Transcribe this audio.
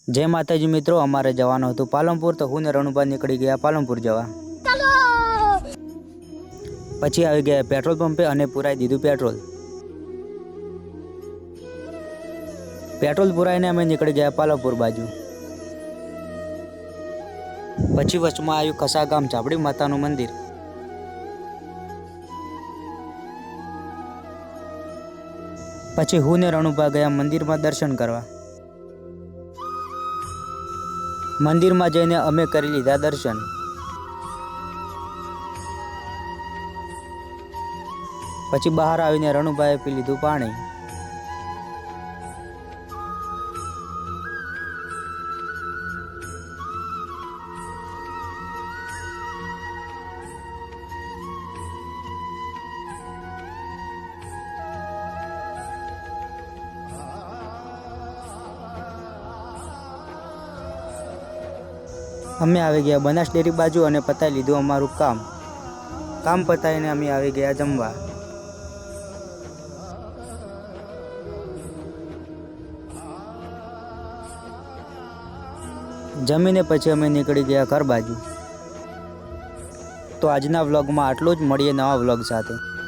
जय माताजी मित्रों, अमारे जवानुं हतुं पालनपुर, तो हूँ ने रनुभा निकली गया पालनपुर जवा। पछी आवी गया पेट्रोल पंपे अने पुराई दीधुं पेट्रोल। पेट्रोल पुराईने अमे निकली गया पालनपुर बाजू। पछी वचमां आव्युं खसा गाम झापड़ी मातानुं मंदिर। पछी हूँ ने रनुभा गया मंदिर में दर्शन करवा। मंदिर में जईने अमे करी लीधा दर्शन। पछी बहार आवीने रनुभाए पी लीधुं पाणी। अमे आवी गया बनास डेरी बाजू अने पताई लीधुं अमारुं काम पताईने अमे आवी गया जमवा। जमीने पछी अमे निकली गया घर बाजू। तो आजना व्लॉग में आटलुं ज, मळीए नवा व्लॉग साथे।